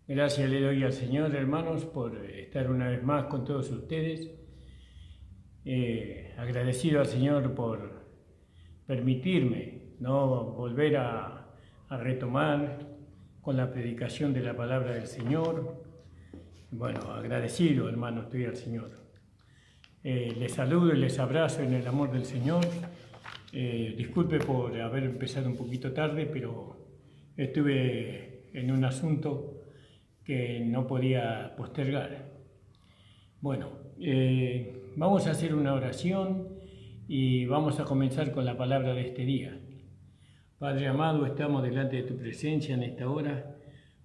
Gracias le doy al Señor, hermanos, por estar una vez más con todos ustedes. Agradecido al Señor por permitirme, ¿no?, volver a retomar con la predicación de la palabra del Señor. Bueno, agradecido, hermano, estoy al Señor. Les saludo y les abrazo en el amor del Señor. Disculpe por haber empezado un poquito tarde, pero estuve en un asunto que no podía postergar. Bueno, vamos a hacer una oración y vamos a comenzar con la palabra de este día. Padre amado, estamos delante de tu presencia en esta hora,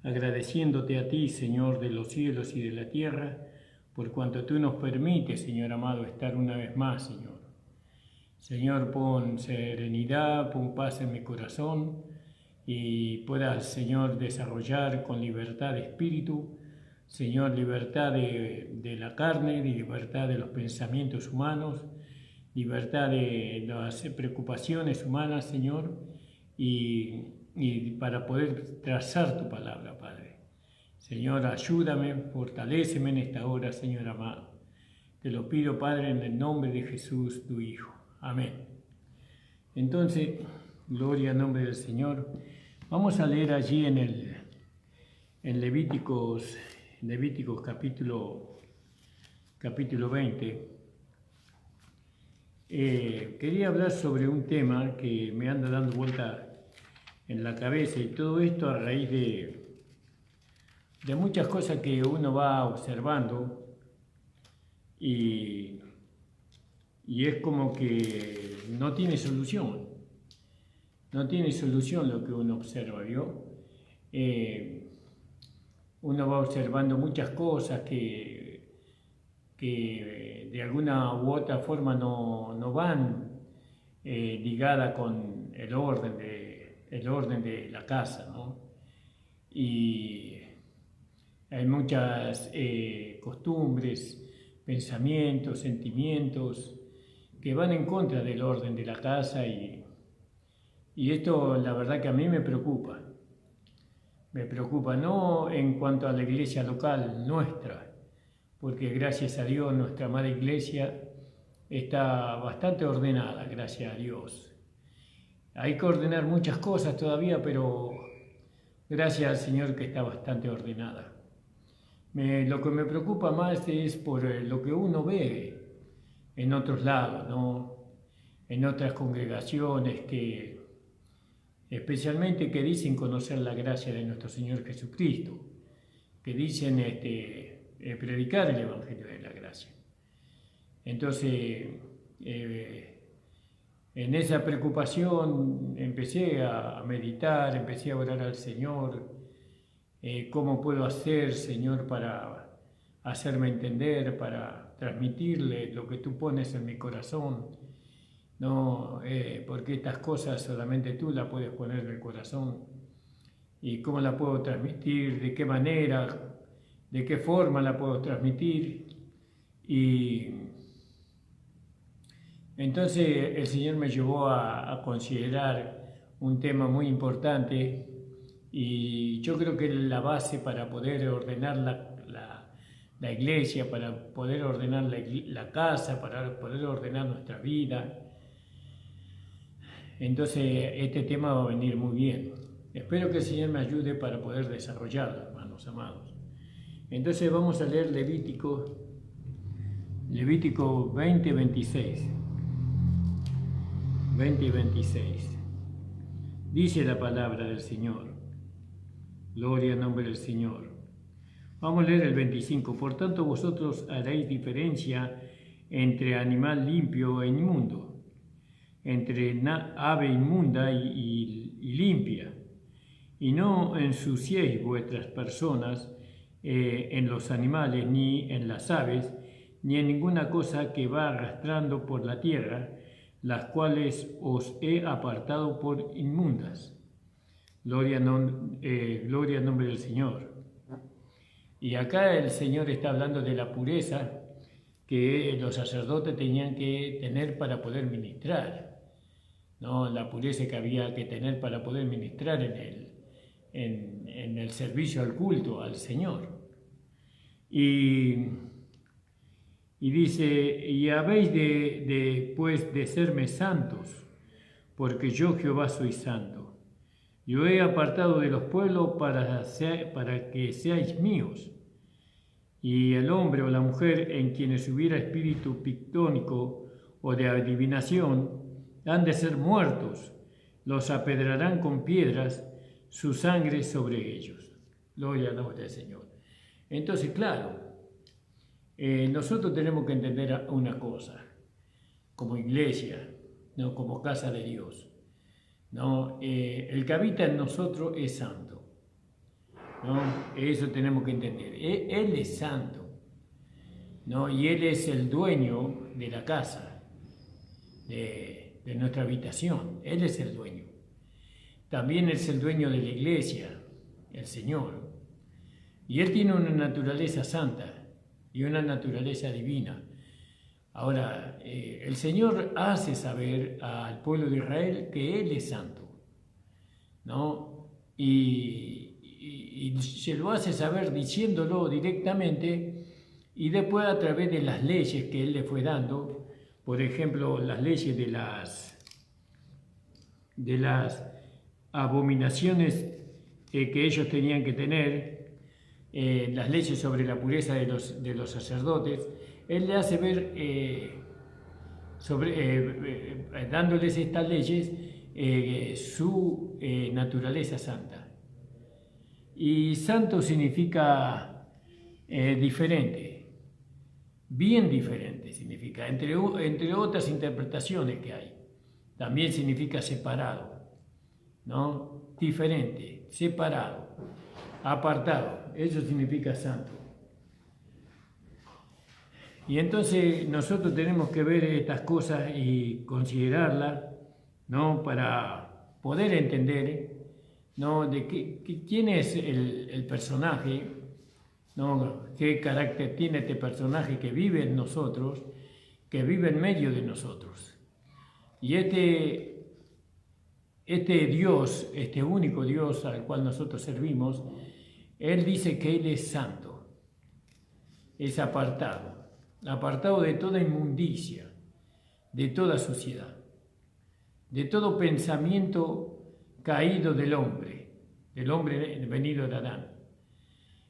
agradeciéndote a ti, Señor de los cielos y de la tierra, por cuanto tú nos permites, Señor amado, estar una vez más, Señor. Señor, pon serenidad, pon paz en mi corazón y puedas, Señor, desarrollar con libertad de espíritu, Señor, libertad de la carne, libertad de los pensamientos humanos, libertad de las preocupaciones humanas, Señor, y para poder trazar tu palabra, Padre. Señor, ayúdame, fortaléceme en esta hora, Señor amado. Te lo pido, Padre, en el nombre de Jesús, tu Hijo. Amén. Entonces, gloria al nombre del Señor. Vamos a leer allí en Levíticos capítulo 20. Quería hablar sobre un tema que me anda dando vuelta en la cabeza, y todo esto a raíz de muchas cosas que uno va observando y es como que no tiene solución. No tiene solución lo que uno observa, ¿vio? Uno va observando muchas cosas que de alguna u otra forma no van ligadas con el orden de la casa, ¿no? Y hay muchas costumbres, pensamientos, sentimientos que van en contra del orden de la casa, y esto la verdad que a mí me preocupa. Me preocupa no en cuanto a la iglesia local nuestra, porque gracias a Dios nuestra amada iglesia está bastante ordenada, gracias a Dios. Hay que ordenar muchas cosas todavía, pero gracias al Señor que está bastante ordenada. Lo que me preocupa más es por lo que uno ve en otros lados, ¿no? En otras congregaciones especialmente que dicen conocer la gracia de nuestro Señor Jesucristo, que dicen predicar el Evangelio de la gracia. Entonces, en esa preocupación empecé a meditar, empecé a orar al Señor. ¿Cómo puedo hacer, Señor, para hacerme entender, para transmitirle lo que tú pones en mi corazón? No, porque estas cosas solamente tú las puedes poner en el corazón. ¿Y cómo la puedo transmitir? ¿De qué manera? ¿De qué forma la puedo transmitir? Y entonces el Señor me llevó a considerar un tema muy importante, y yo creo que la base para poder ordenar la iglesia, para poder ordenar la casa, para poder ordenar nuestra vida. Entonces este tema va a venir muy bien. Espero que el Señor me ayude para poder desarrollarlo, hermanos amados. Entonces vamos a leer Levítico 20, 26. 20 y 26. Dice la palabra del Señor. Gloria al nombre del Señor. Vamos a leer el 25. Por tanto, vosotros haréis diferencia entre animal limpio e inmundo, entre ave inmunda y limpia, y no ensuciéis vuestras personas en los animales, ni en las aves, ni en ninguna cosa que va arrastrando por la tierra, las cuales os he apartado por inmundas. Gloria al nombre del Señor. Y acá el Señor está hablando de la pureza que los sacerdotes tenían que tener para poder ministrar, ¿no? La pureza que había que tener para poder ministrar en el servicio al culto al Señor. Y dice, y habéis pues de serme santos, porque yo Jehová soy santo. Yo he apartado de los pueblos para que seáis míos. Y el hombre o la mujer en quienes hubiera espíritu pictónico o de adivinación, han de ser muertos, los apedrarán con piedras, su sangre sobre ellos. Gloria al nombre del Señor. Entonces, claro, nosotros tenemos que entender una cosa, como iglesia, no como casa de Dios, ¿no? El que habita en nosotros es santo, ¿no? Eso tenemos que entender. Él es santo, ¿no? Y Él es el dueño de la casa, de nuestra habitación. Él es el dueño. También es el dueño de la iglesia, el Señor. Y Él tiene una naturaleza santa y una naturaleza divina. Ahora, el Señor hace saber al pueblo de Israel que Él es santo, ¿no? Y se lo hace saber diciéndolo directamente y después a través de las leyes que Él le fue dando, por ejemplo, las leyes de las abominaciones que ellos tenían que tener, las leyes sobre la pureza de los sacerdotes. Él le hace ver, dándoles estas leyes, su naturaleza santa. Y santo significa diferente, bien diferente significa, entre otras interpretaciones que hay. También significa separado, ¿no? Diferente, separado, apartado, eso significa santo. Y entonces nosotros tenemos que ver estas cosas y considerarlas, ¿no? Para poder entender, ¿no? De quién es el personaje, ¿no? Qué carácter tiene este personaje que vive en nosotros, que vive en medio de nosotros. Y este Dios, este único Dios al cual nosotros servimos, Él dice que Él es santo, es apartado de toda inmundicia, de toda suciedad, de todo pensamiento caído del hombre venido de Adán.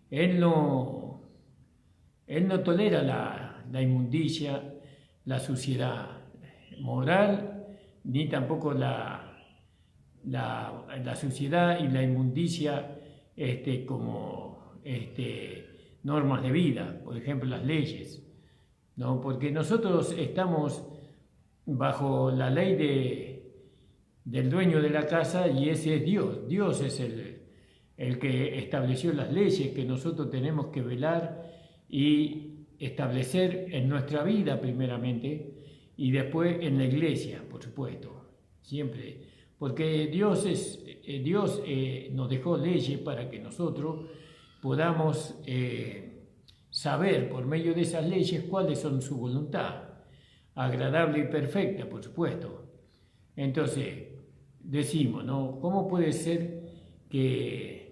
Él no tolera la inmundicia, la suciedad moral, ni tampoco la suciedad y la inmundicia como normas de vida, por ejemplo las leyes, ¿no? Porque nosotros estamos bajo la ley del dueño de la casa y ese es Dios. Dios es el que estableció las leyes que nosotros tenemos que velar y establecer en nuestra vida primeramente y después en la iglesia, por supuesto, siempre. Porque Dios nos dejó leyes para que nosotros podamos saber por medio de esas leyes cuáles son su voluntad, agradable y perfecta, por supuesto. Entonces, decimos, ¿no? ¿Cómo puede ser que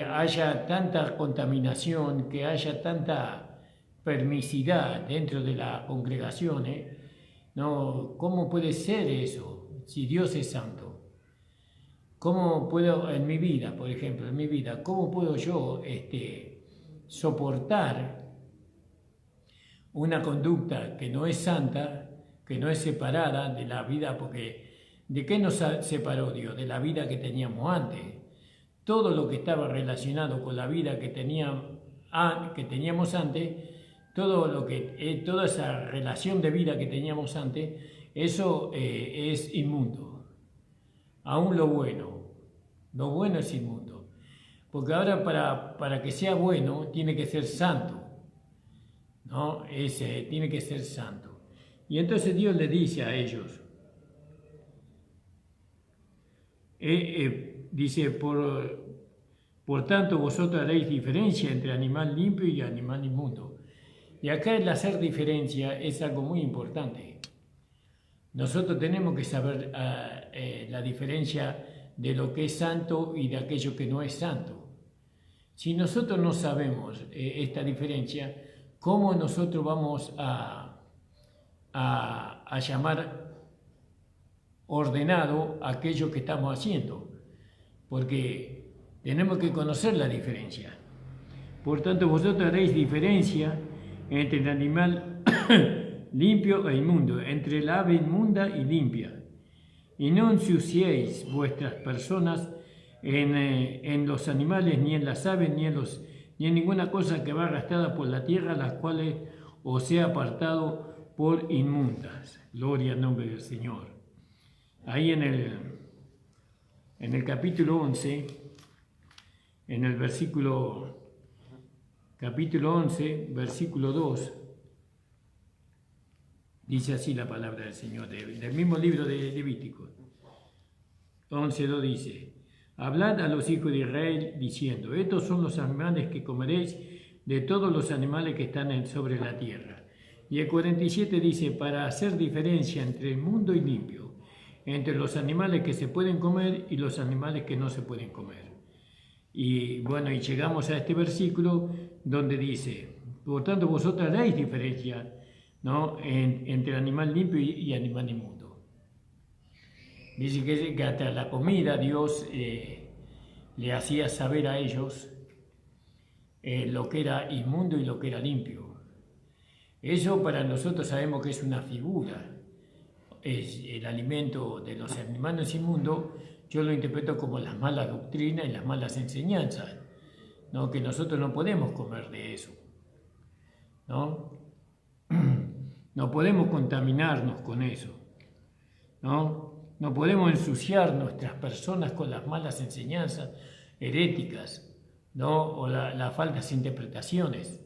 haya tanta contaminación, que haya tanta permisidad dentro de las congregaciones? ¿No? ¿Cómo puede ser eso si Dios es santo? ¿Cómo puedo, en mi vida, por ejemplo, cómo puedo yo soportar una conducta que no es santa, que no es separada de la vida? Porque ¿de qué nos separó Dios? De la vida que teníamos antes. Todo lo que estaba relacionado con la vida que teníamos antes, toda esa relación de vida que teníamos antes, eso es inmundo. Aún lo bueno es inmundo. Porque ahora para que sea bueno tiene que ser santo, ¿no? Tiene que ser santo. Y entonces Dios le dice a ellos, dice, por tanto vosotros haréis diferencia entre animal limpio y animal inmundo. Y acá el hacer diferencia es algo muy importante. Nosotros tenemos que saber la diferencia de lo que es santo y de aquello que no es santo. Si nosotros no sabemos esta diferencia, ¿cómo nosotros vamos a llamar ordenado aquello que estamos haciendo? Porque tenemos que conocer la diferencia. Por tanto, vosotros haréis diferencia entre el animal limpio e inmundo, entre el ave inmunda y limpia. Y no ensuciéis vuestras personas en los animales, ni en las aves, ni en ninguna cosa que va arrastrada por la tierra, las cuales os he apartado por inmundas. Gloria al nombre del Señor. Ahí en el capítulo 11, en el capítulo 11, versículo 2, dice así la palabra del Señor, del mismo libro de Levítico. 11:2 dice: Hablad a los hijos de Israel diciendo: estos son los animales que comeréis de todos los animales que están sobre la tierra. Y el 47 dice: para hacer diferencia entre el mundo y limpio, entre los animales que se pueden comer y los animales que no se pueden comer. Y bueno, y llegamos a este versículo donde dice: por tanto vosotros haréis diferencia, ¿no?, entre animal limpio y animal inmundo. Dice que hasta la comida Dios le hacía saber a ellos lo que era inmundo y lo que era limpio. Eso para nosotros sabemos que es una figura. Es el alimento de los animales inmundos. Yo lo interpreto como las malas doctrinas y las malas enseñanzas, ¿no?, que nosotros no podemos comer de eso, ¿no? No podemos contaminarnos con eso, ¿no? No podemos ensuciar nuestras personas con las malas enseñanzas heréticas, ¿no?, o las falsas interpretaciones.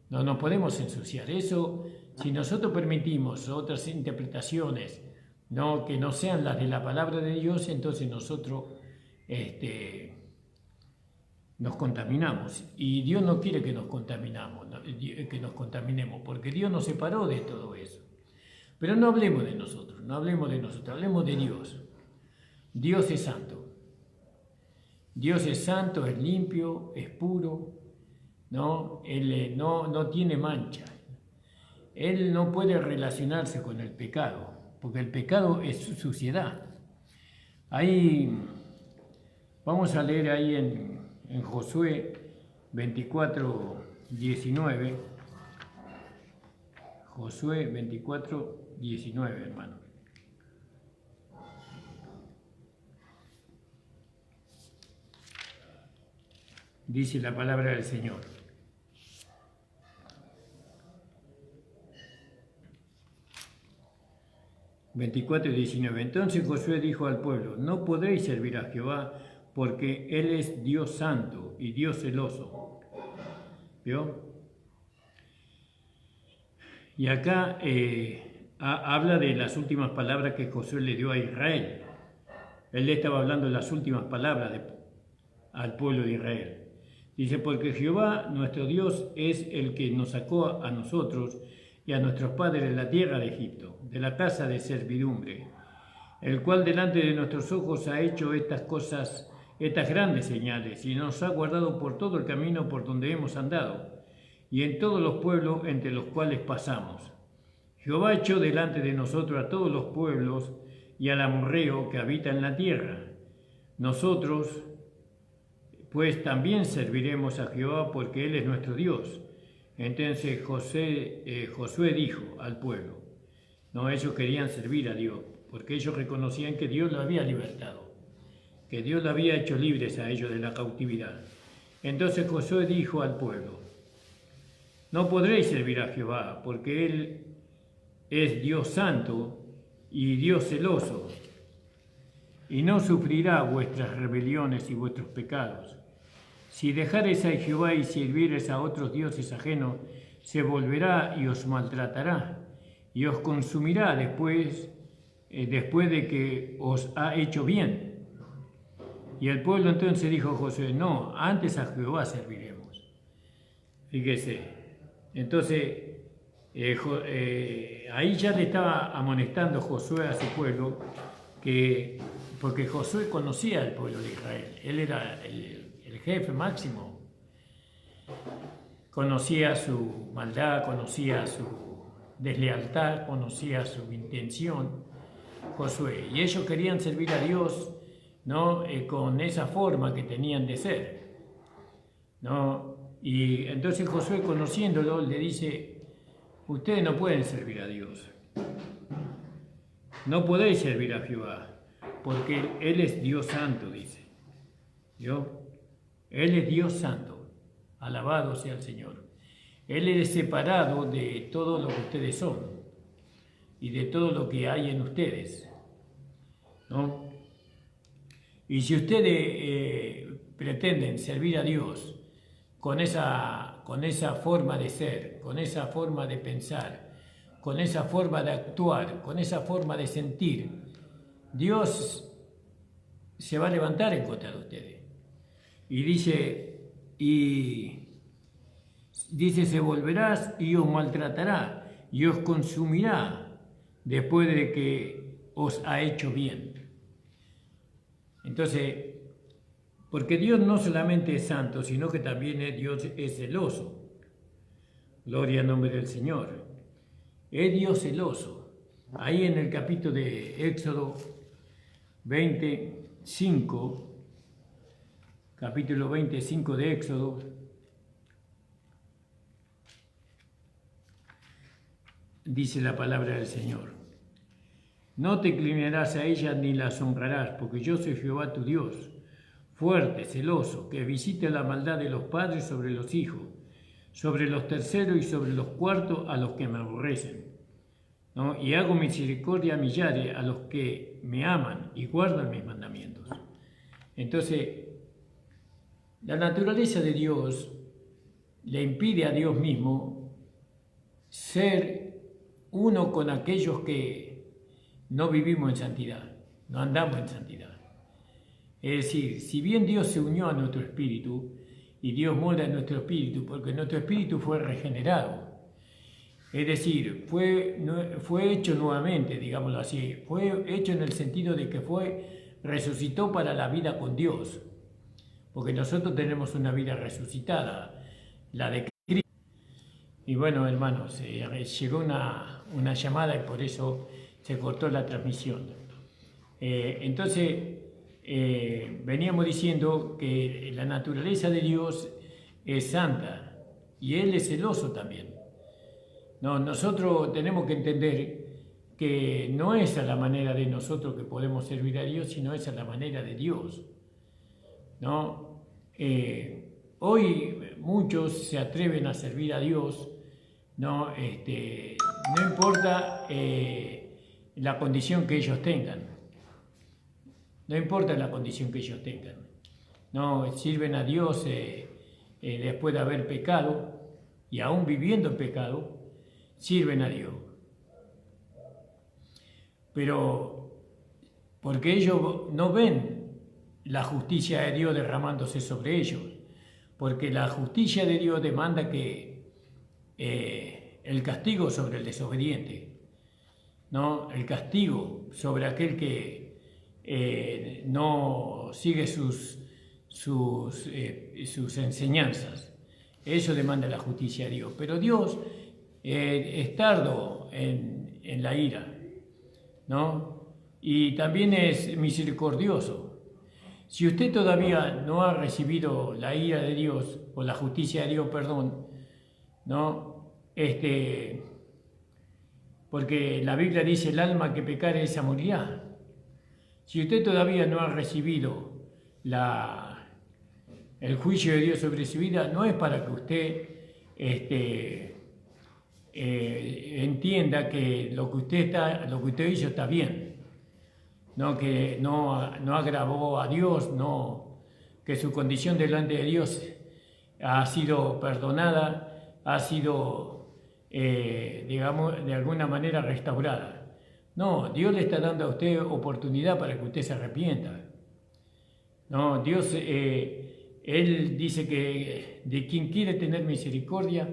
No podemos ensuciar eso. Si nosotros permitimos otras interpretaciones, ¿no?, que no sean las de la palabra de Dios, entonces nosotros nos contaminamos. Y Dios no quiere que nos contaminemos, porque Dios nos separó de todo eso. Pero no hablemos de nosotros, hablemos de Dios. Dios es santo. Dios es santo, es limpio, es puro, ¿no? Él no tiene mancha. Él no puede relacionarse con el pecado, porque el pecado es suciedad. Ahí vamos a leer ahí en Josué 24:19. Josué 24:19, hermano. Dice la palabra del Señor: 24:19. Entonces Josué dijo al pueblo: no podréis servir a Jehová, porque Él es Dios santo y Dios celoso. ¿Vio? Y acá habla de las últimas palabras que Josué le dio a Israel. Él le estaba hablando de las últimas palabras al pueblo de Israel. Dice: porque Jehová nuestro Dios es el que nos sacó a nosotros y a nuestros padres de la tierra de Egipto, de la casa de servidumbre, el cual delante de nuestros ojos ha hecho estas cosas, estas grandes señales, y nos ha guardado por todo el camino por donde hemos andado, y en todos los pueblos entre los cuales pasamos. Jehová echó delante de nosotros a todos los pueblos y al amorreo que habita en la tierra. Nosotros, pues, también serviremos a Jehová, porque Él es nuestro Dios. Entonces Josué dijo al pueblo, no, ellos querían servir a Dios, porque ellos reconocían que Dios los había libertado, que Dios los había hecho libres a ellos de la cautividad. Entonces Josué dijo al pueblo: no podréis servir a Jehová, porque Él es Dios santo y Dios celoso, y no sufrirá vuestras rebeliones y vuestros pecados. Si dejareis a Jehová y sirviereis a otros dioses ajenos, se volverá y os maltratará, y os consumirá después de que os ha hecho bien. Y el pueblo entonces dijo a Josué: no, antes a Jehová serviremos. Fíjese, entonces ahí ya le estaba amonestando Josué a su pueblo que porque Josué conocía al pueblo de Israel, él era el jefe máximo, conocía su maldad, conocía su deslealtad, conocía su intención, Josué, y ellos querían servir a Dios, ¿no? Con esa forma que tenían de ser, ¿no? Y entonces Josué, conociéndolo, le dice: ustedes no pueden servir a Dios, no podéis servir a Jehová, porque Él es Dios santo, dice. ¿Yo? Él es Dios santo, alabado sea el Señor. Él es separado de todo lo que ustedes son y de todo lo que hay en ustedes, ¿no? Y si ustedes pretenden servir a Dios con esa forma de ser, con esa forma de pensar, con esa forma de actuar, con esa forma de sentir, Dios se va a levantar en contra de ustedes. Y dice, se volverás y os maltratará y os consumirá después de que os ha hecho bien. Entonces, porque Dios no solamente es santo, sino que también Dios es celoso. Gloria al nombre del Señor. Es Dios celoso. Ahí en el capítulo de Éxodo 25, capítulo 25 de Éxodo, dice la palabra del Señor: no te inclinarás a ella ni las honrarás, porque yo soy Jehová tu Dios, fuerte, celoso, que visita la maldad de los padres sobre los hijos, sobre los terceros y sobre los cuartos a los que me aborrecen, ¿no? Y hago misericordia a millares, a los que me aman y guardan mis mandamientos. Entonces, la naturaleza de Dios le impide a Dios mismo ser uno con aquellos que no vivimos en santidad, no andamos en santidad. Es decir, si bien Dios se unió a nuestro espíritu, y Dios mora en nuestro espíritu, porque nuestro espíritu fue regenerado, es decir, fue hecho nuevamente, digámoslo así, fue hecho en el sentido de que resucitó para la vida con Dios, porque nosotros tenemos una vida resucitada, la de Cristo. Y bueno, hermanos, llegó una llamada y por eso se cortó la transmisión. Entonces, veníamos diciendo que la naturaleza de Dios es santa y Él es celoso también. No, nosotros tenemos que entender que no es a la manera de nosotros que podemos servir a Dios, sino es a la manera de Dios, ¿no? Hoy muchos se atreven a servir a Dios, ¿no? No importa la condición que ellos tengan, no importa la condición que ellos tengan, no sirven a Dios después de haber pecado y aún viviendo en pecado, sirven a Dios. Pero porque ellos no ven la justicia de Dios derramándose sobre ellos, porque la justicia de Dios demanda que el castigo sobre el desobediente, ¿no? El castigo sobre aquel que no sigue sus enseñanzas. Eso demanda la justicia de Dios. Pero Dios es tardo en la ira, ¿no? Y también es misericordioso. Si usted todavía no ha recibido la ira de Dios, o la justicia de Dios, perdón, ¿no? Porque la Biblia dice: el alma que pecare esa morirá. Si usted todavía no ha recibido el juicio de Dios sobre su vida, no es para que usted entienda que lo que usted hizo está bien, no, que no agravó a Dios, no, que su condición delante de Dios ha sido perdonada, ha sido, digamos, de alguna manera restaurada. No, Dios le está dando a usted oportunidad para que usted se arrepienta. No, Dios, Él dice que de quien quiere tener misericordia,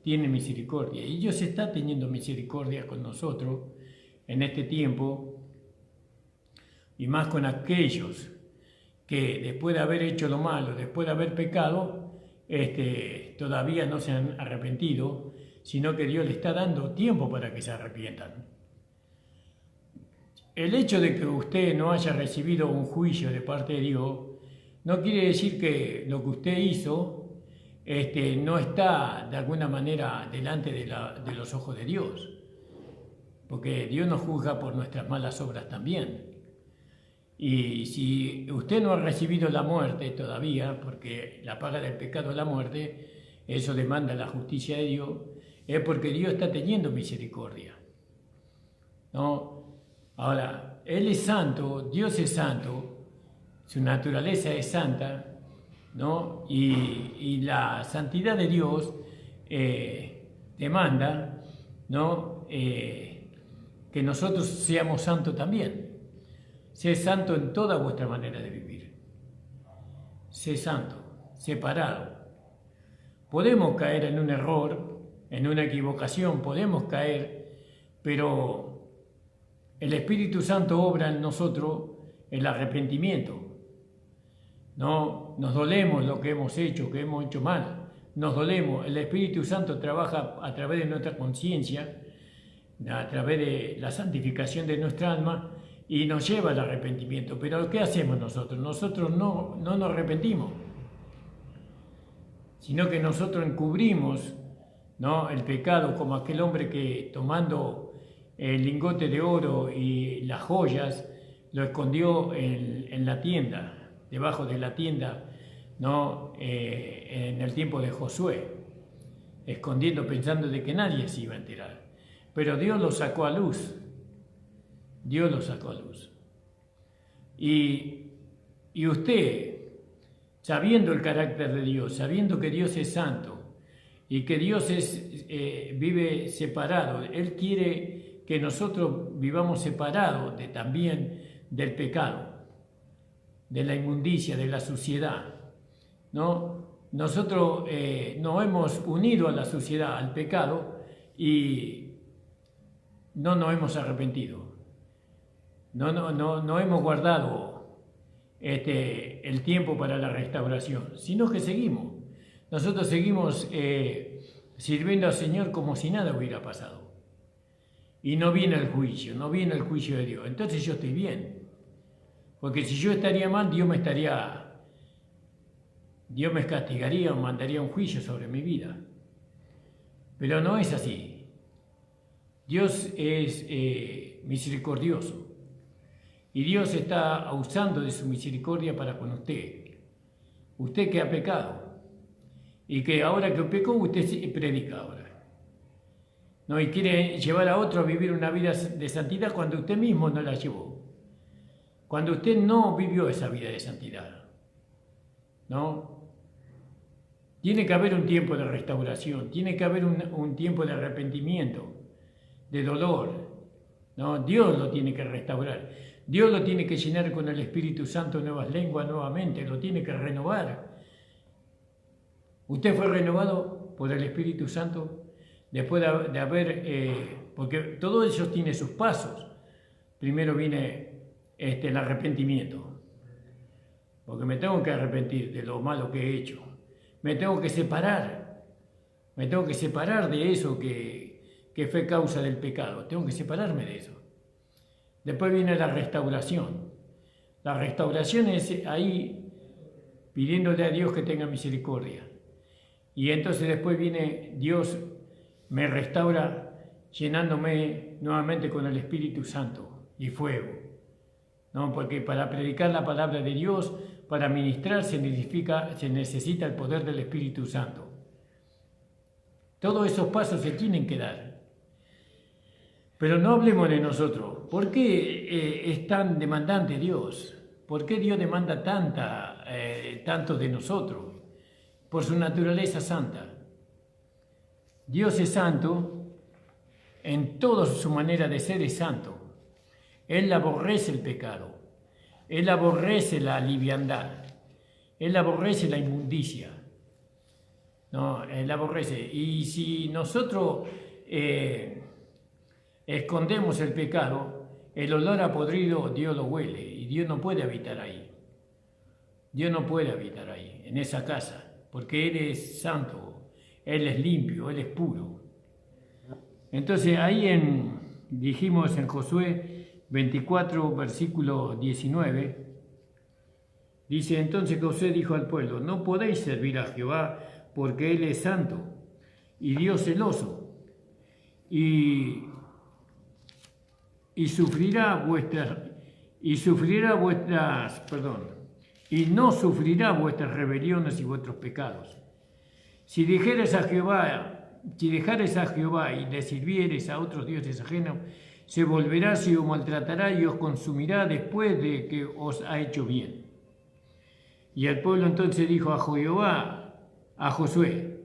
tiene misericordia. Y Dios está teniendo misericordia con nosotros en este tiempo, y más con aquellos que después de haber hecho lo malo, después de haber pecado, todavía no se han arrepentido, sino que Dios le está dando tiempo para que se arrepientan. El hecho de que usted no haya recibido un juicio de parte de Dios no quiere decir que lo que usted hizo no está de alguna manera delante de los ojos de Dios, porque Dios nos juzga por nuestras malas obras también. Y si usted no ha recibido la muerte todavía, porque la paga del pecado es la muerte, eso demanda la justicia de Dios, es porque Dios está teniendo misericordia, ¿no? Ahora, Él es santo, Dios es santo, su naturaleza es santa, ¿no? Y la santidad de Dios demanda, ¿no? Que nosotros seamos santos también. Sé santo en toda vuestra manera de vivir. Sé santo, separado. Podemos caer en un error, en una equivocación, podemos caer, pero el Espíritu Santo obra en nosotros el arrepentimiento. No nos dolemos lo que hemos hecho mal. Nos dolemos. El Espíritu Santo trabaja a través de nuestra conciencia, a través de la santificación de nuestra alma, y nos lleva al arrepentimiento. Pero ¿qué hacemos nosotros? Nosotros no nos arrepentimos, sino que nosotros encubrimos, ¿no?, el pecado, como aquel hombre que, tomando el lingote de oro y las joyas, lo escondió en la tienda, debajo de la tienda, ¿no?, en el tiempo de Josué, escondiendo, pensando de que nadie se iba a enterar. Pero Dios lo sacó a luz. Dios lo sacó a luz. Y usted, sabiendo el carácter de Dios, sabiendo que Dios es santo y que Dios vive separado, Él quiere que nosotros vivamos separados también del pecado, de la inmundicia, de la suciedad, ¿no? Nosotros nos hemos unido a la suciedad, al pecado, y no nos hemos arrepentido. No hemos guardado el tiempo para la restauración, sino que seguimos. Nosotros seguimos sirviendo al Señor como si nada hubiera pasado. Y no viene el juicio, no viene el juicio de Dios. Entonces yo estoy bien. Porque si yo estaría mal, Dios me castigaría o mandaría un juicio sobre mi vida. Pero no es así. Dios es misericordioso. Y Dios está usando de su misericordia para con usted. Usted que ha pecado. Y que ahora que pecó, usted predica ahora. ¿No? Y quiere llevar a otro a vivir una vida de santidad cuando usted mismo no la llevó. Cuando usted no vivió esa vida de santidad. ¿No? Tiene que haber un tiempo de restauración. Tiene que haber un tiempo de arrepentimiento, de dolor. ¿No? Dios lo tiene que restaurar. Dios lo tiene que llenar con el Espíritu Santo, nuevas lenguas nuevamente, lo tiene que renovar. Usted fue renovado por el Espíritu Santo después de haber, porque todo eso tiene sus pasos. Primero viene el arrepentimiento, porque me tengo que arrepentir de lo malo que he hecho. Me tengo que separar de eso que fue causa del pecado. Tengo que separarme de eso. Después viene la restauración. La restauración es ahí pidiéndole a Dios que tenga misericordia. Y entonces después viene Dios, me restaura llenándome nuevamente con el Espíritu Santo y fuego. ¿No? Porque para predicar la palabra de Dios, para ministrar, se necesita el poder del Espíritu Santo. Todos esos pasos se tienen que dar. Pero no hablemos de nosotros. ¿Por qué es tan demandante Dios? ¿Por qué Dios demanda tanto de nosotros? Por su naturaleza santa. Dios es santo, en toda su manera de ser es santo. Él aborrece el pecado, Él aborrece la liviandad, Él aborrece la inmundicia. No, Él aborrece. Y si nosotros escondemos el pecado, el olor a podrido Dios lo huele y Dios no puede habitar ahí. Dios no puede habitar ahí, en esa casa, porque Él es santo, Él es limpio, Él es puro. Entonces ahí dijimos en Josué 24, versículo 19, dice: entonces Josué dijo al pueblo: no podéis servir a Jehová, porque Él es santo y Dios celoso, y no sufrirá vuestras rebeliones y vuestros pecados. Si dejares a Jehová y le sirvieres a otros dioses ajenos, se volverá, y os maltratará y os consumirá después de que os ha hecho bien. Y el pueblo entonces dijo a Josué: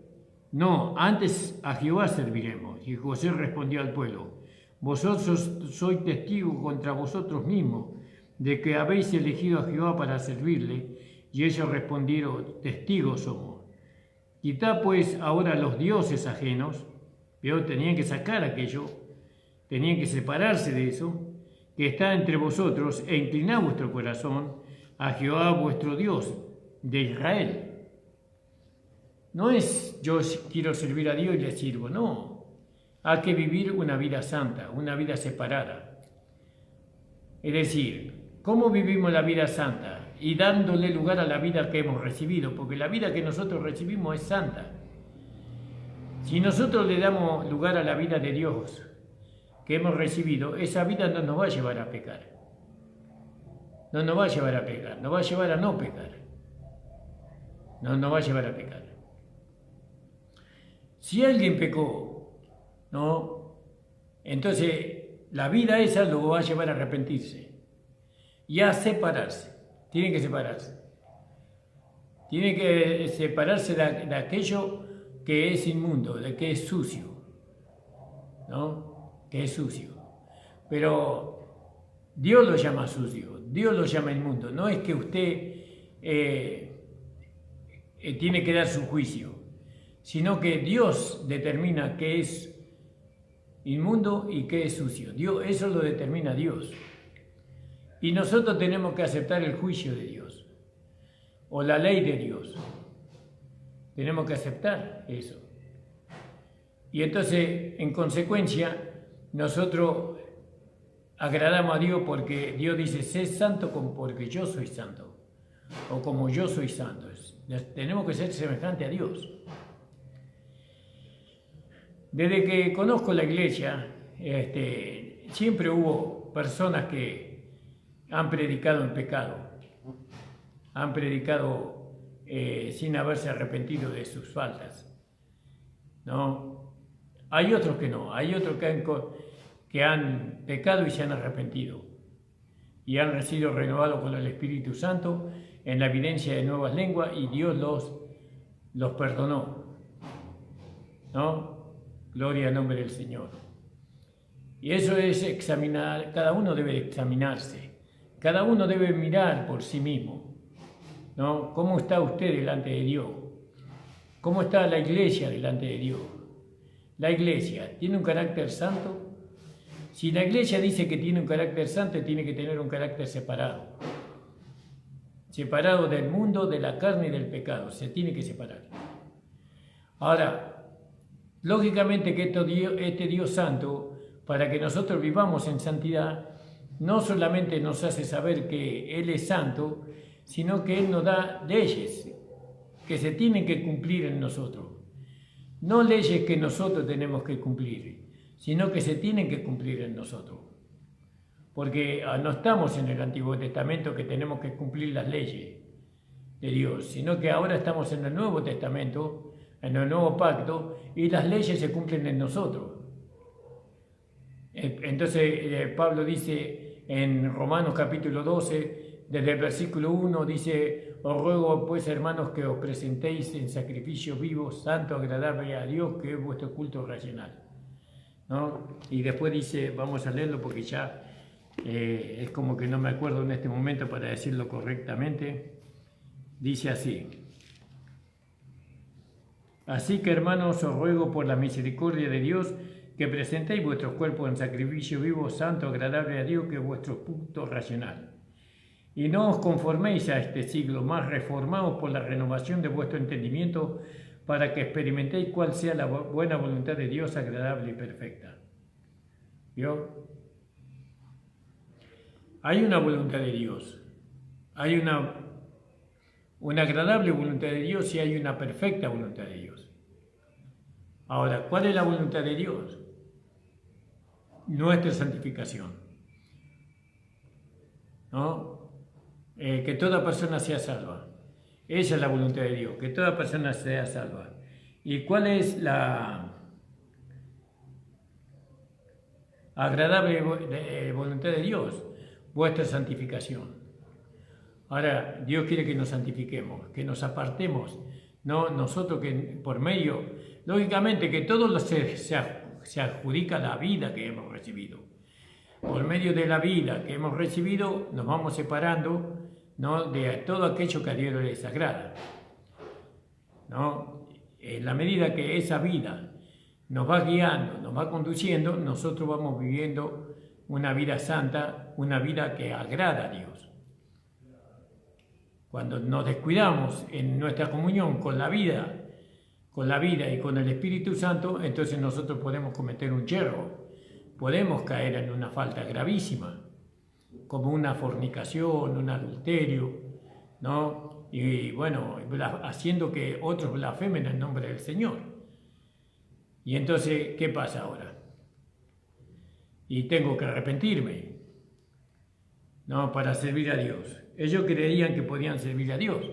no, antes a Jehová serviremos. Y Josué respondió al pueblo: vosotros sois testigos contra vosotros mismos de que habéis elegido a Jehová para servirle. Y ellos respondieron: testigos somos. Quitad pues ahora los dioses ajenos, pero tenían que sacar aquello, tenían que separarse de eso, que está entre vosotros, e inclinad vuestro corazón a Jehová vuestro Dios de Israel. No es yo quiero servir a Dios y le sirvo, no. Hay que vivir una vida santa, una vida separada. Es decir, ¿cómo vivimos la vida santa? Y dándole lugar a la vida que hemos recibido, porque la vida que nosotros recibimos es santa. Si nosotros le damos lugar a la vida de Dios que hemos recibido, esa vida no nos va a llevar a pecar. No nos va a llevar a pecar, nos va a llevar a no pecar. No nos va a llevar a pecar. Si alguien pecó, ¿no? Entonces la vida esa lo va a llevar a arrepentirse y a separarse. Tiene que separarse. Tiene que separarse de aquello que es inmundo, de que es sucio, ¿no? Que es sucio. Pero Dios lo llama sucio, Dios lo llama inmundo. No es que usted tiene que dar su juicio, sino que Dios determina qué es inmundo y qué es sucio. Eso lo determina Dios. Y nosotros tenemos que aceptar el juicio de Dios o la ley de Dios. Tenemos que aceptar eso. Y entonces, en consecuencia, nosotros agradamos a Dios porque Dios dice: sé santo porque yo soy santo, o como yo soy santo. Tenemos que ser semejantes a Dios. Desde que conozco la iglesia, siempre hubo personas que han predicado en pecado, han predicado sin haberse arrepentido de sus faltas, ¿no? Hay otros que no, hay otros que han pecado y se han arrepentido y han sido renovados con el Espíritu Santo en la evidencia de nuevas lenguas, y Dios los perdonó, ¿no? Gloria al nombre del Señor. Y eso es examinar, cada uno debe examinarse. Cada uno debe mirar por sí mismo, ¿no? ¿Cómo está usted delante de Dios? ¿Cómo está la iglesia delante de Dios? ¿La iglesia tiene un carácter santo? Si la iglesia dice que tiene un carácter santo, tiene que tener un carácter separado. Separado del mundo, de la carne y del pecado. Se tiene que separar. Ahora, lógicamente que este Dios santo, para que nosotros vivamos en santidad, no solamente nos hace saber que Él es santo, sino que Él nos da leyes que se tienen que cumplir en nosotros. No leyes que nosotros tenemos que cumplir, sino que se tienen que cumplir en nosotros. Porque no estamos en el Antiguo Testamento que tenemos que cumplir las leyes de Dios, sino que ahora estamos en el Nuevo Testamento, en el Nuevo Pacto, y las leyes se cumplen en nosotros. Entonces Pablo dice en Romanos capítulo 12, desde el versículo 1, dice: os ruego pues, hermanos, que os presentéis en sacrificio vivo, santo, agradable a Dios, que es vuestro culto racional, ¿no? Y después dice, vamos a leerlo porque ya es como que no me acuerdo en este momento para decirlo correctamente. Dice así: así que, hermanos, os ruego por la misericordia de Dios que presentéis vuestros cuerpos en sacrificio vivo, santo, agradable a Dios, que es vuestro culto racional. Y no os conforméis a este siglo, más reformaos por la renovación de vuestro entendimiento, para que experimentéis cuál sea la buena voluntad de Dios, agradable y perfecta. ¿Vio? Hay una voluntad de Dios, hay una agradable voluntad de Dios y hay una perfecta voluntad de Dios. Ahora, ¿cuál es la voluntad de Dios? Nuestra santificación, ¿no? Que toda persona sea salva. Esa es la voluntad de Dios, que toda persona sea salva. ¿Y cuál es la agradable voluntad de Dios? Vuestra santificación. Ahora, Dios quiere que nos santifiquemos, que nos apartemos, no nosotros que por medio, lógicamente que todo se adjudica a la vida que hemos recibido. Por medio de la vida que hemos recibido, nos vamos separando, ¿no?, de todo aquello que a Dios le desagrada, ¿no? En la medida que esa vida nos va guiando, nos va conduciendo, nosotros vamos viviendo una vida santa, una vida que agrada a Dios. Cuando nos descuidamos en nuestra comunión con la vida y con el Espíritu Santo, entonces nosotros podemos cometer un yerro, podemos caer en una falta gravísima, como una fornicación, un adulterio, ¿no? Y bueno, haciendo que otros blasfemen el nombre del Señor. Y entonces, ¿qué pasa ahora? Y tengo que arrepentirme, ¿no?, para servir a Dios. Ellos creían que podían servir a Dios,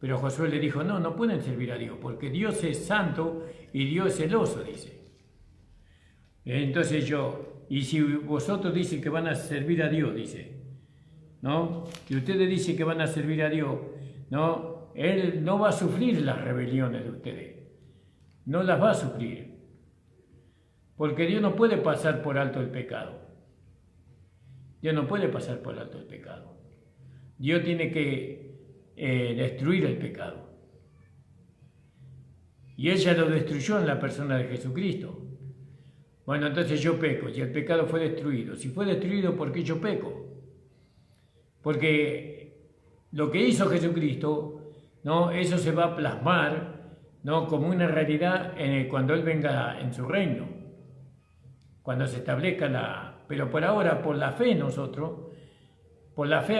pero Josué le dijo, no, no pueden servir a Dios, porque Dios es santo y Dios es celoso, dice. Entonces y si vosotros dicen que van a servir a Dios, dice, ¿no? Si ustedes dicen que van a servir a Dios, ¿no? Él no va a sufrir las rebeliones de ustedes, no las va a sufrir, porque Dios no puede pasar por alto el pecado. Dios no puede pasar por alto el pecado. Dios tiene que destruir el pecado. Y Él ya lo destruyó en la persona de Jesucristo. Bueno, entonces yo peco, y el pecado fue destruido. Si fue destruido, ¿por qué yo peco? Porque lo que hizo Jesucristo, ¿no?, eso se va a plasmar, ¿no?, como una realidad cuando Él venga en su reino, cuando se establezca Pero por ahora, por la fe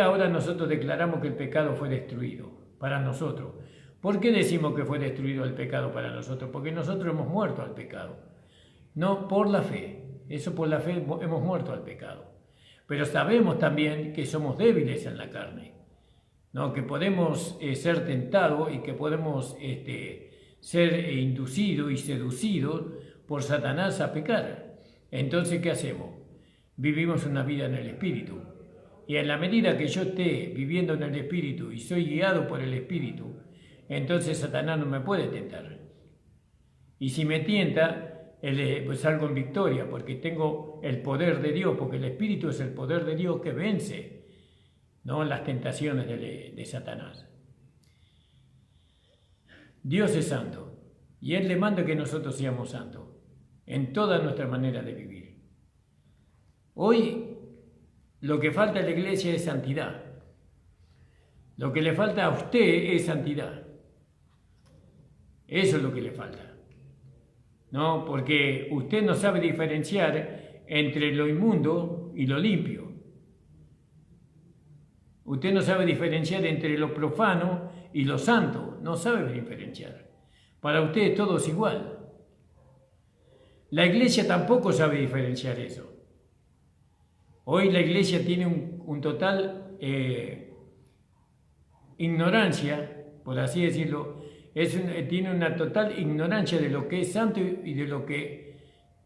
ahora nosotros declaramos que el pecado fue destruido para nosotros. ¿Por qué decimos que fue destruido el pecado para nosotros? Porque nosotros hemos muerto al pecado. No por la fe, eso por la fe hemos muerto al pecado. Pero sabemos también que somos débiles en la carne, ¿no?, que podemos ser tentados y que podemos ser inducidos y seducidos por Satanás a pecar. Entonces, ¿qué hacemos? Vivimos una vida en el Espíritu. Y en la medida que yo esté viviendo en el Espíritu y soy guiado por el Espíritu, entonces Satanás no me puede tentar. Y si me tienta, pues salgo en victoria, porque tengo el poder de Dios, porque el Espíritu es el poder de Dios que vence, ¿no?, las tentaciones de Satanás. Dios es santo, y Él le manda que nosotros seamos santos en toda nuestra manera de vivir. Hoy lo que falta a la iglesia es santidad. Lo que le falta a usted es santidad. Eso es lo que le falta, ¿no? Porque usted no sabe diferenciar entre lo inmundo y lo limpio. Usted no sabe diferenciar entre lo profano y lo santo. No sabe diferenciar. Para usted todo es igual. La iglesia tampoco sabe diferenciar eso. Hoy la iglesia tiene un total ignorancia, por así decirlo, tiene una total ignorancia de lo que es santo y de lo que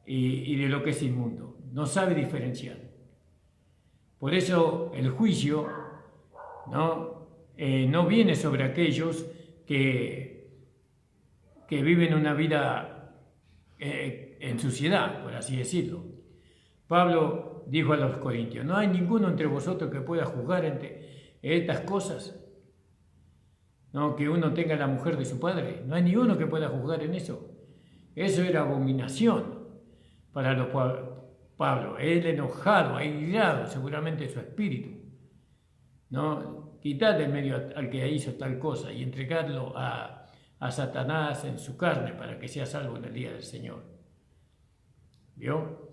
es inmundo. No sabe diferenciar. Por eso el juicio no viene sobre aquellos que viven una vida en suciedad, por así decirlo. Pablo dijo a los corintios, no hay ninguno entre vosotros que pueda juzgar entre estas cosas, ¿no?, que uno tenga la mujer de su padre. No hay ninguno que pueda juzgar en eso. Eso era abominación. Pablo, él enojado, airado, seguramente su espíritu, ¿no? Quitar del medio al que hizo tal cosa y entregarlo a Satanás en su carne para que sea salvo en el día del Señor. ¿Vio?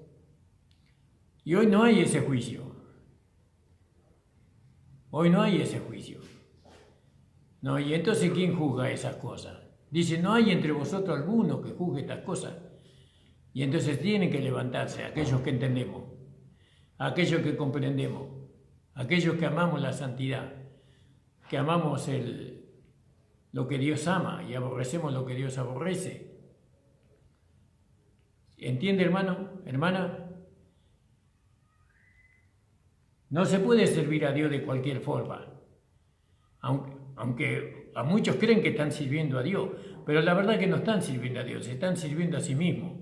Y hoy no hay ese juicio. Hoy no hay ese juicio. No, y entonces ¿quién juzga esas cosas? Dice, no hay entre vosotros alguno que juzgue estas cosas. Y entonces tienen que levantarse aquellos que entendemos, aquellos que comprendemos, aquellos que amamos la santidad, que amamos lo que Dios ama y aborrecemos lo que Dios aborrece. ¿Entiende, hermano? ¿Hermana? No se puede servir a Dios de cualquier forma, aunque a muchos creen que están sirviendo a Dios, pero la verdad es que no están sirviendo a Dios, se están sirviendo a sí mismos.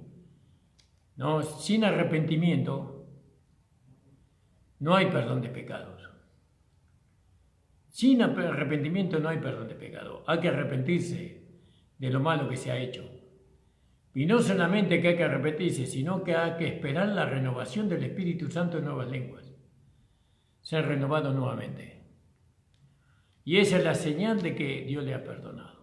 ¿No? Sin arrepentimiento no hay perdón de pecados. Sin arrepentimiento no hay perdón de pecado. Hay que arrepentirse de lo malo que se ha hecho. Y no solamente que hay que arrepentirse, sino que hay que esperar la renovación del Espíritu Santo en nuevas lenguas. Ser renovado nuevamente. Y esa es la señal de que Dios le ha perdonado.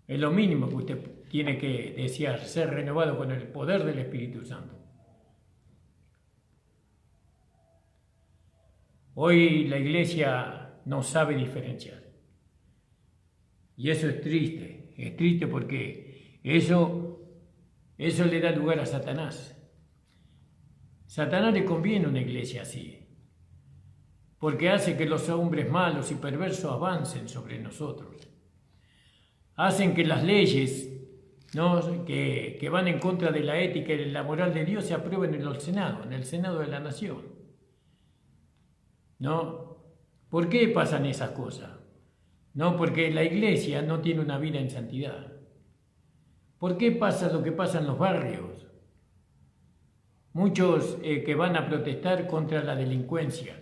Es lo mínimo que usted tiene que desear, ser renovado con el poder del Espíritu Santo. Hoy la iglesia no sabe diferenciar. Y eso es triste porque eso le da lugar a Satanás. Satanás le conviene una iglesia así, porque hace que los hombres malos y perversos avancen sobre nosotros. Hacen que las leyes, ¿no?, que van en contra de la ética y de la moral de Dios se aprueben en el Senado de la Nación. ¿No? ¿Por qué pasan esas cosas? No, porque la iglesia no tiene una vida en santidad. ¿Por qué pasa lo que pasa en los barrios? Muchos que van a protestar contra la delincuencia,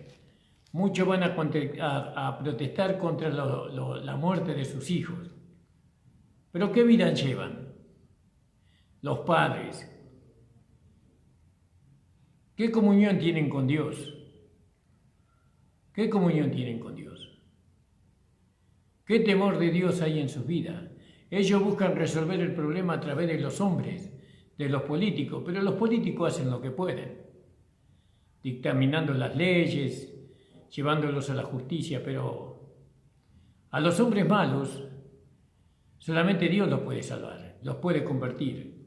muchos van a protestar contra la muerte de sus hijos. ¿Pero qué vida llevan los padres? ¿Qué comunión tienen con Dios? ¿Qué comunión tienen con Dios? ¿Qué temor de Dios hay en sus vidas? Ellos buscan resolver el problema a través de los hombres, de los políticos, pero los políticos hacen lo que pueden, dictaminando las leyes, llevándolos a la justicia, pero a los hombres malos solamente Dios los puede salvar, los puede convertir.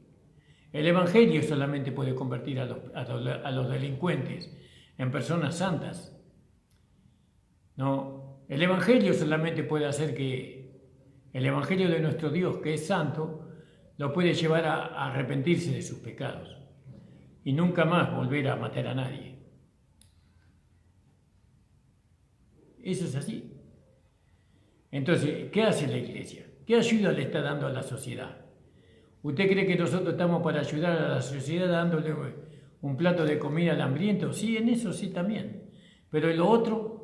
El Evangelio solamente puede convertir a los delincuentes en personas santas. No, el Evangelio solamente puede hacer que el Evangelio de nuestro Dios, que es santo, lo puede llevar a arrepentirse de sus pecados y nunca más volver a matar a nadie. Eso es así. Entonces, ¿qué hace la iglesia? ¿Qué ayuda le está dando a la sociedad? ¿Usted cree que nosotros estamos para ayudar a la sociedad dándole un plato de comida al hambriento? Sí, en eso sí también. Pero en lo otro,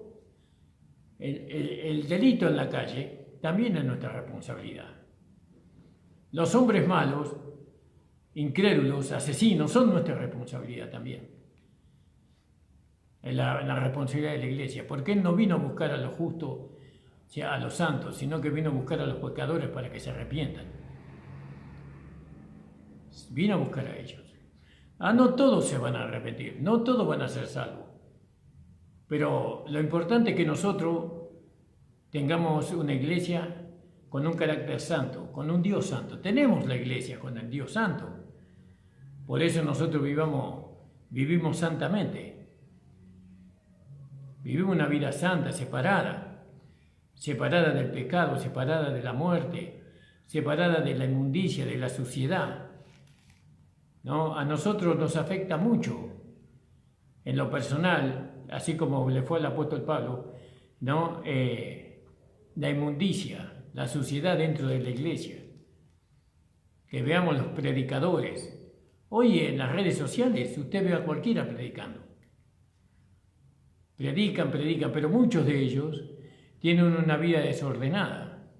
el delito en la calle también es nuestra responsabilidad. Los hombres malos, incrédulos, asesinos, son nuestra responsabilidad también. La responsabilidad de la iglesia. Porque Él no vino a buscar a los justos, o sea, a los santos, sino que vino a buscar a los pecadores para que se arrepientan. Vino a buscar a ellos. No todos se van a arrepentir, no todos van a ser salvos. Pero lo importante es que nosotros tengamos una iglesia con un carácter santo, con un Dios santo. Tenemos la iglesia con el Dios santo. Por eso nosotros vivimos santamente. Vivimos una vida santa, separada del pecado, separada de la muerte, separada de la inmundicia, de la suciedad. ¿No? A nosotros nos afecta mucho en lo personal, así como le fue al apóstol Pablo, ¿no? La inmundicia, la suciedad dentro de la iglesia. Que veamos los predicadores. Hoy en las redes sociales usted ve a cualquiera predicando. Predican, pero muchos de ellos tienen una vida desordenada.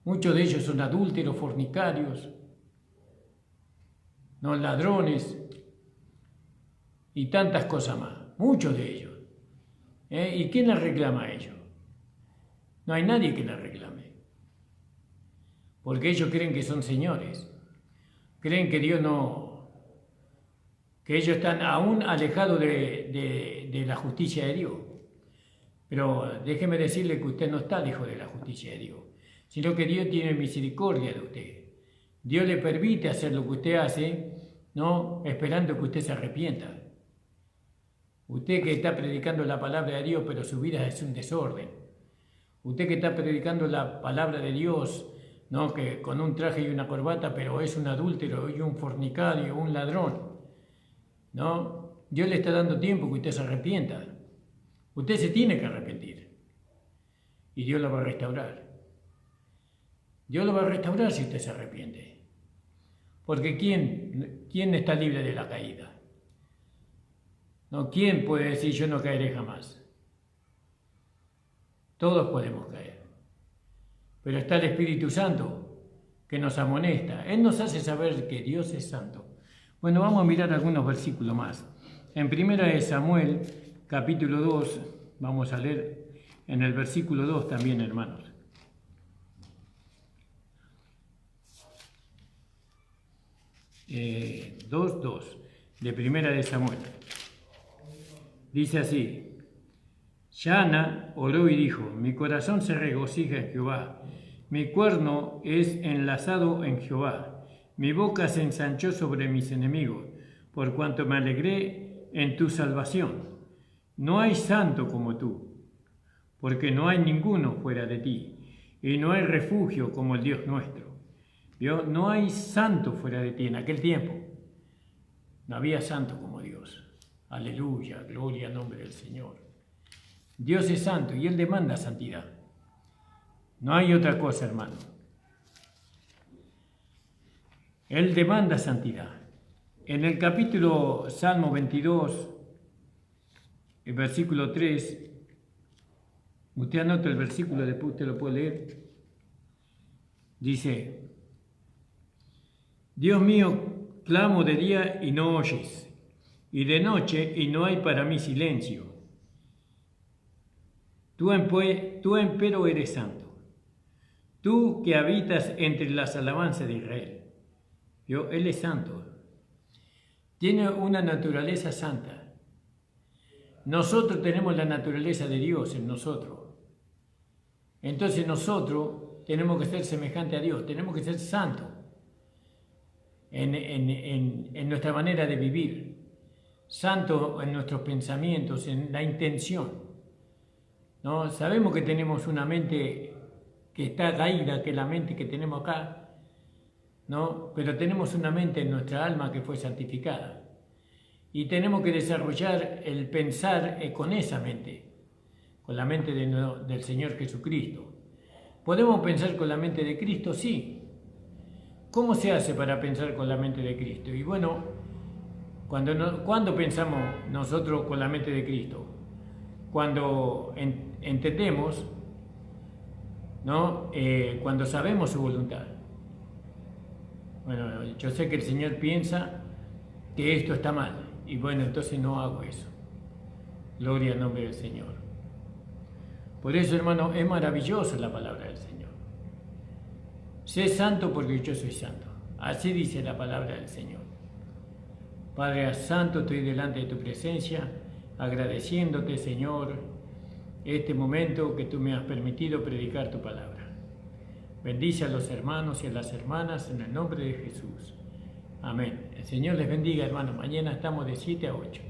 Muchos de ellos son adúlteros, fornicarios. ¿no? Ladrones y tantas cosas más, muchos de ellos. ¿Y quién les reclama a ellos? No hay nadie que les reclame, porque ellos creen que son señores, creen que Dios no, que ellos están aún alejados de la justicia de Dios. Pero déjeme decirle que usted no está lejos de la justicia de Dios, sino que Dios tiene misericordia de usted. Dios le permite hacer lo que usted hace, ¿no? Esperando que usted se arrepienta. Usted que está predicando la palabra de Dios, pero su vida es un desorden. Usted que está predicando la palabra de Dios, ¿no? Que con un traje y una corbata, pero es un adúltero y un fornicario, un ladrón, ¿no? Dios le está dando tiempo que usted se arrepienta. Usted se tiene que arrepentir y Dios lo va a restaurar. Dios lo va a restaurar si usted se arrepiente. Porque ¿quién está libre de la caída? ¿No? ¿Quién puede decir yo no caeré jamás? Todos podemos caer. Pero está el Espíritu Santo que nos amonesta. Él nos hace saber que Dios es santo. Bueno, vamos a mirar algunos versículos más. En 1 Samuel, capítulo 2, vamos a leer en el versículo 2 también, hermanos. Eh, 2:2 de 1 Samuel. Dice así: Yana oró y dijo: mi corazón se regocija en Jehová, mi cuerno es enlazado en Jehová, mi boca se ensanchó sobre mis enemigos, por cuanto me alegré en tu salvación. No hay santo como tú, porque no hay ninguno fuera de ti, y no hay refugio como el Dios nuestro. ¿Vio? No hay santo fuera de ti. En aquel tiempo no había santo como Dios. Aleluya, gloria al nombre del Señor. Dios es santo y Él demanda santidad. No hay otra cosa, hermano. Él demanda santidad. En el capítulo Salmo 22, el versículo 3, usted anota el versículo, después usted lo puede leer. Dice: Dios mío, clamo de día y no oyes, y de noche y no hay para mí silencio. Tú empero eres santo, tú que habitas entre las alabanzas de Israel. Él es santo, tiene una naturaleza santa. Nosotros tenemos la naturaleza de Dios en nosotros. Entonces nosotros tenemos que ser semejantes a Dios, tenemos que ser santos en nuestra manera de vivir, santos en nuestros pensamientos, en la intención. ¿No? Sabemos que tenemos una mente que está caída, que es la mente que tenemos acá, ¿no? Pero tenemos una mente en nuestra alma que fue santificada. Y tenemos que desarrollar el pensar con esa mente, con la mente del Señor Jesucristo. ¿Podemos pensar con la mente de Cristo? Sí. ¿Cómo se hace para pensar con la mente de Cristo? Y bueno, ¿cuándo pensamos nosotros con la mente de Cristo? Cuando entendemos, ¿no? Cuando sabemos su voluntad. Bueno, yo sé que el Señor piensa que esto está mal, y bueno, entonces no hago eso. Gloria al nombre del Señor. Por eso, hermano, es maravillosa la palabra del Señor. Sé santo porque yo soy santo. Así dice la palabra del Señor. Padre Santo, estoy delante de tu presencia, agradeciéndote, Señor, este momento que tú me has permitido predicar tu palabra. Bendice a los hermanos y a las hermanas en el nombre de Jesús. Amén. El Señor les bendiga, hermanos. Mañana estamos de 7 a 8.